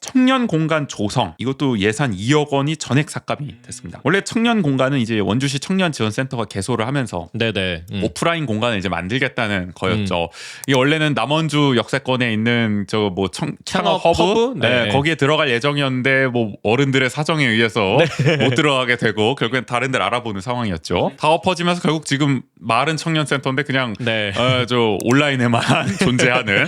청년 공간 조성, 이것도 예산 2억 원이 전액 삭감이 됐습니다. 원래 청년 공간은 이제 원주시 청년지원센터가 개소를 하면서 네네. 오프라인 공간을 이제 만들겠다는 거였죠. 이게 원래는 남원주 역세권에 있는 저 뭐 창업 허브, 네, 거기에 들어갈 예정이었는데 뭐 어른들의 사정에 의해서 못 들어가게 되고 결국엔 다른 데를 알아보는 상황이었죠. 다 엎어지면서 결국 지금 말은 청년센터인데 그냥 저 온라인에만 존재하는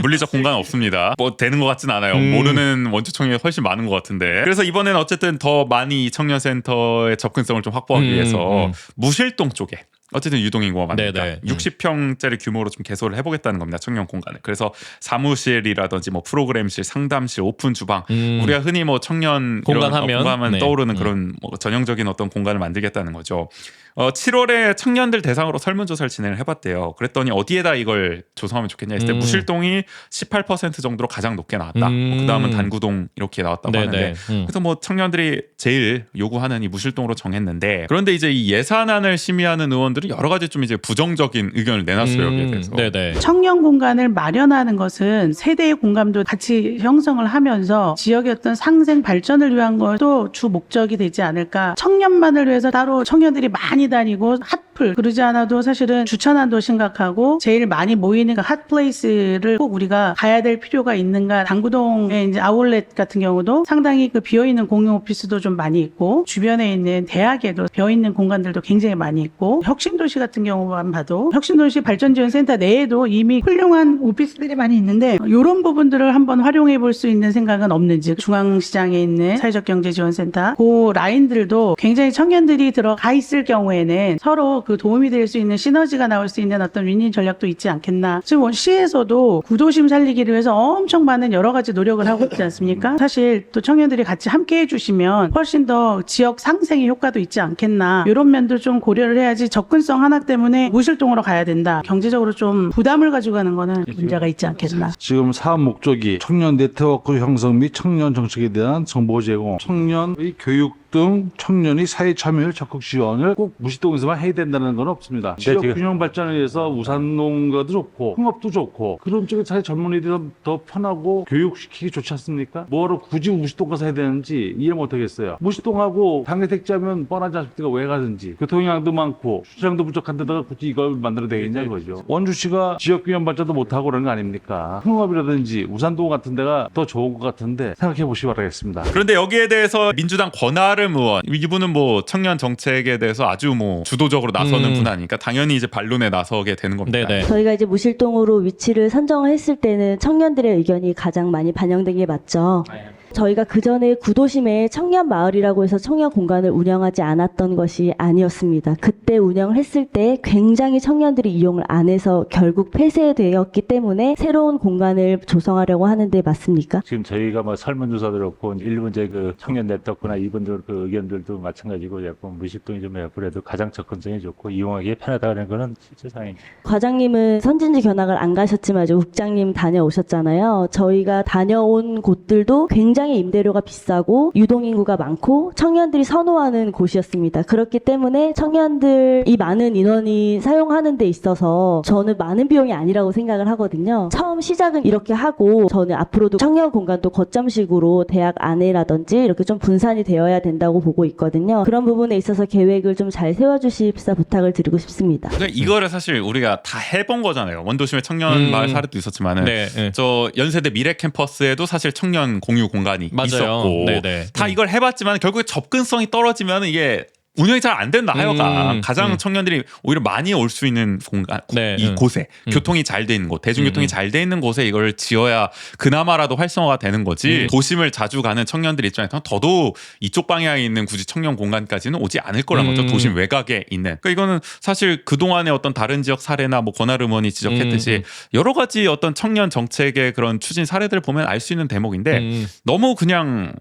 물리적 공간은 없습니다. 뭐 되는 것 같진 않아요. 모르는 원주 청년이 훨씬 많은 것 같은데. 그래서 이번에는 어쨌든 더 많이 이 청년센터의 접근성을 좀 확보하기 위해서 무실동 쪽에 어쨌든 유동인구가 많으니까 60평짜리 규모로 좀 개소를 해보겠다는 겁니다. 청년 공간을. 그래서 사무실이라든지 뭐 프로그램실, 상담실, 오픈 주방, 우리가 흔히 뭐 청년 공간하면 떠오르는 그런 뭐 전형적인 어떤 공간을 만들겠다는 거죠. 7월에 청년들 대상으로 설문조사를 진행을 해봤대요. 그랬더니 어디에다 이걸 조성하면 좋겠냐 했을 때 무실동이 18% 정도로 가장 높게 나왔다. 그 다음은 단구동 이렇게 나왔다고 하는데 그래서 뭐 청년들이 제일 요구하는 이 무실동으로 정했는데, 그런데 이제 이 예산안을 심의하는 의원들은 여러 가지 좀 이제 부정적인 의견을 내놨어요. 여기에 대해서. 청년 공간을 마련하는 것은 세대의 공감도 같이 형성을 하면서 지역의 어떤 상생 발전을 위한 것도 주 목적이 되지 않을까. 청년만을 위해서 따로 청년들이 많이 다니고 핫플 그러지 않아도 사실은 주천안도 심각하고 제일 많이 모이는 그 핫플레이스를 꼭 우리가 가야 될 필요가 있는가. 당구동의 이제 아울렛 같은 경우도 상당히 그 비어있는 공용 오피스도 좀 많이 있고 주변에 있는 대학에도 비어있는 공간들도 굉장히 많이 있고 혁신도시 같은 경우만 봐도 혁신도시 발전지원센터 내에도 이미 훌륭한 오피스들이 많이 있는데 이런 부분들을 한번 활용해 볼 수 있는 생각은 없는지. 중앙시장에 있는 사회적경제지원센터 그 라인들도 굉장히 청년들이 들어가 있을 경우에는 서로 그 도움이 될 수 있는 시너지가 나올 수 있는 어떤 윈윈 전략도 있지 않겠나. 지금 시에서도 구도심 살리기를 위해서 엄청 많은 여러 가지 노력을 하고 있지 않습니까? 사실 또 청년들이 같이 함께 해주시면 훨씬 더 지역 상생의 효과도 있지 않겠나. 이런 면도 좀 고려를 해야지 접근성 하나 때문에 무실동으로 가야 된다. 경제적으로 좀 부담을 가지고 가는 거는 문제가 있지 않겠나. 지금 사업 목적이 청년 네트워크 형성 및 청년 정책에 대한 정보 제공, 청년의 교육 등 청년이 사회 참여율 적극 지원을 꼭 무실동에서만 해야 된다는 건 없습니다. 지역 균형 발전을 위해서 우산농가도 좋고 흥업도 좋고 그런 쪽에 사회 전문의들이 더 편하고 교육시키기 좋지 않습니까? 뭐로 굳이 무실동 가서 해야 되는지 이해 못하겠어요. 무실동하고 당해택지하면 뻔하지 않습니까? 왜 가든지 교통량도 많고 주차장도 부족한 데다가 굳이 이걸 만들어야 되겠냐 이거죠. 원주시가 지역 균형 발전도 못하고 그런 거 아닙니까? 흥업이라든지 우산동 같은 데가 더 좋은 것 같은데 생각해 보시기 바라겠습니다. 그런데 여기에 대해서 민주당 권하름 의원, 이분은 뭐 청년 정책에 대해서 아주 뭐 주도적으로 나서는 분 아니니까 당연히 이제 반론에 나서게 되는 겁니다. 저희가 이제 무실동으로 위치를 선정을 했을 때는 청년들의 의견이 가장 많이 반영된 게 맞죠. 저희가 그전에 구도심에 청년 마을이라고 해서 청년 공간을 운영하지 않았던 것이 아니었습니다. 그때 운영을 했을 때 굉장히 청년들이 이용을 안 해서 결국 폐쇄되었기 때문에 새로운 공간을 조성하려고 하는데 맞습니까? 지금 저희가 뭐 설문조사 들었고 일부 이제 그 청년 네트워크나 이분들 그 의견들도 마찬가지고 약간 무실동이 좀 그래도 가장 접근성이 좋고 이용하기에 편하다는 거는 실제 상황입니다. 과장님은 선진지 견학을 안 가셨지만 이제 국장님 다녀오셨잖아요. 저희가 다녀온 곳들도 굉장히 임대료가 비싸고 유동인구가 많고 청년들이 선호하는 곳이었습니다. 그렇기 때문에 청년들이 많은 인원이 사용하는 데 있어서 저는 많은 비용이 아니라고 생각을 하거든요. 처음 시작은 이렇게 하고 저는 앞으로도 청년 공간도 거점식으로 대학 안에라든지 이렇게 좀 분산이 되어야 된다고 보고 있거든요. 그런 부분에 있어서 계획을 좀 잘 세워주십사 부탁을 드리고 싶습니다. 이거를 사실 우리가 다 해본 거잖아요. 원도심에 청년 마을 사례도 있었지만은 저 연세대 미래 캠퍼스에도 사실 청년 공유 공간이 있었고 다 이걸 해봤지만 결국에 접근성이 떨어지면 이게 운영이 잘 안 된다 하여가 가장 청년들이 오히려 많이 올 수 있는 공간 이곳에 교통이 잘 돼 있는 곳, 대중교통이 잘 돼 있는 곳에 이걸 지어야 그나마라도 활성화가 되는 거지. 도심을 자주 가는 청년들 입장에서는 더더욱 이쪽 방향에 있는 굳이 청년 공간까지는 오지 않을 거라는 거죠. 도심 외곽에 있는. 그러니까 이거는 사실 그동안의 어떤 다른 지역 사례나 뭐 권하름 의원이 지적했듯이 여러 가지 어떤 청년 정책의 그런 추진 사례들을 보면 알 수 있는 대목인데 너무 그냥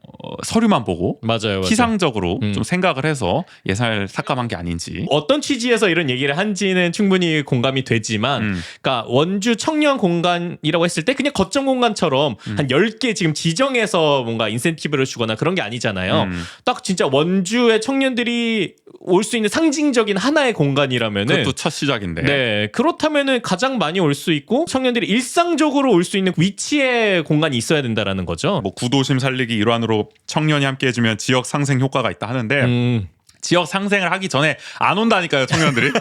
서류만 보고 맞아요. 피상적으로 좀 생각을 해서 예산을 삭감한 게 아닌지. 어떤 취지에서 이런 얘기를 한지는 충분히 공감이 되지만 그러니까 원주 청년 공간이라고 했을 때 그냥 거점 공간처럼 한 10개 지금 지정해서 뭔가 인센티브를 주거나 그런 게 아니잖아요. 딱 진짜 원주의 청년들이 올 수 있는 상징적인 하나의 공간이라면은 그것도 첫 시작인데. 네, 그렇다면은 가장 많이 올 수 있고 청년들이 일상적으로 올 수 있는 위치의 공간이 있어야 된다라는 거죠. 뭐 구도심 살리기 일환으로 청년이 함께 해주면 지역 상생 효과가 있다 하는데 지역 상생을 하기 전에 안 온다니까요, 청년들이.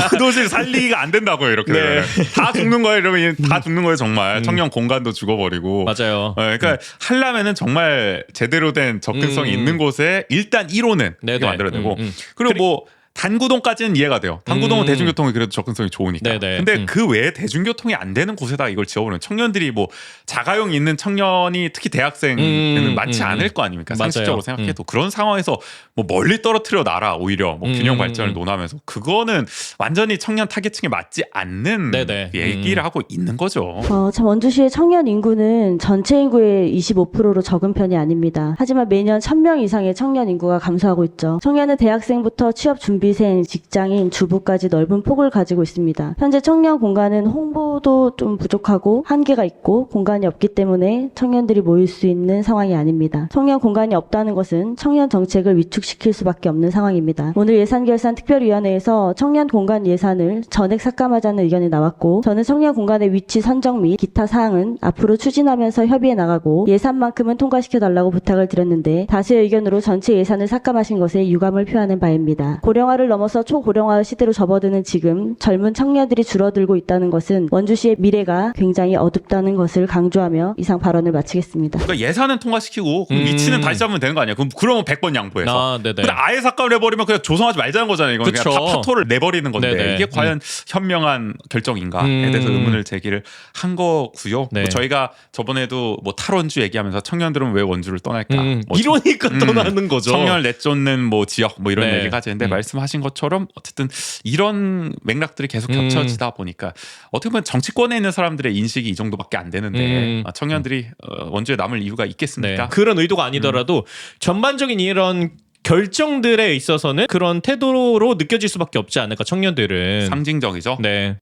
구도심 살리기가 안 된다고요, 이렇게. 네. 다 죽는 거예요, 이러면 다 죽는 거예요, 정말. 청년 공간도 죽어버리고. 맞아요. 그러니까 하려면은 정말 제대로 된 접근성이 있는 곳에 일단 1호는 네네. 만들어야 되고. 그리고 뭐 단구동까지는 이해가 돼요. 단구동은 대중교통이 그래도 접근성이 좋으니까. 네네. 근데 그 외에 대중교통이 안 되는 곳에다 이걸 지어버리면 청년들이 뭐 자가용 있는 청년이 특히 대학생은 많지 않을 거 아닙니까? 맞아요. 상식적으로 생각해도 그런 상황에서 뭐 멀리 떨어뜨려 놔라 오히려 뭐 균형 발전을 논하면서 그거는 완전히 청년 타겟층에 맞지 않는 네네. 얘기를 하고 있는 거죠. 참 원주시의 청년 인구는 전체 인구의 25%로 적은 편이 아닙니다. 하지만 매년 1000명 이상의 청년 인구가 감소하고 있죠. 청년은 대학생부터 취업 준비생, 직장인, 주부까지 넓은 폭을 가지고 있습니다. 현재 청년 공간은 홍보도 좀 부족하고 한계가 있고 공간이 없기 때문에 청년들이 모일 수 있는 상황이 아닙니다. 청년 공간이 없다는 것은 청년 정책을 위축시킬 수밖에 없는 상황입니다. 오늘 예산결산 특별위원회에서 청년 공간 예산을 전액 삭감하자는 의견이 나왔고 저는 청년 공간의 위치 선정 및 기타 사항은 앞으로 추진하면서 협의해 나가고 예산만큼은 통과시켜달라고 부탁을 드렸는데 다수의 의견으로 전체 예산을 삭감하신 것에 유감을 표하는 바입니다. 고령화를 넘어서 초고령화 시대로 접어드는 지금 젊은 청년들이 줄어들고 있다는 것은 원주시의 미래가 굉장히 어둡다는 것을 강조하며 이상 발언을 마치겠습니다. 그러니까 예산은 통과시키고 그럼 위치는 다시 잡으면 되는 거 아니야? 그러면 100번 양보해서. 네네. 근데 아예 삭감을 해버리면 그냥 조성하지 말자는 거잖아요. 이건 그쵸. 그냥 파토를 내버리는 건데 네네. 이게 과연 현명한 결정인가에 대해서 의문을 제기를 한 거고요. 네. 뭐 저희가 저번에도 뭐 탈원주 얘기하면서 청년들은 왜 원주를 떠날까? 뭐 이러니까 떠나는 거죠. 청년을 내쫓는 뭐 지역 뭐 이런 네. 얘기가 하는데 말씀하신 것처럼 어쨌든 이런 맥락들이 계속 겹쳐지다 보니까 어떻게 보면 정치권에 있는 사람들의 인식이 이 정도밖에 안 되는데 청년들이 원주에 남을 이유가 있겠습니까? 네. 그런 의도가 아니더라도 전반적인 이런 결정들에 있어서는 그런 태도로 느껴질 수밖에 없지 않을까 청년들은. 상징적이죠. 네.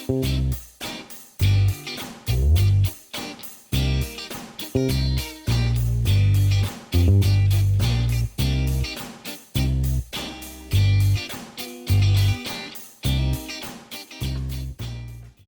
네.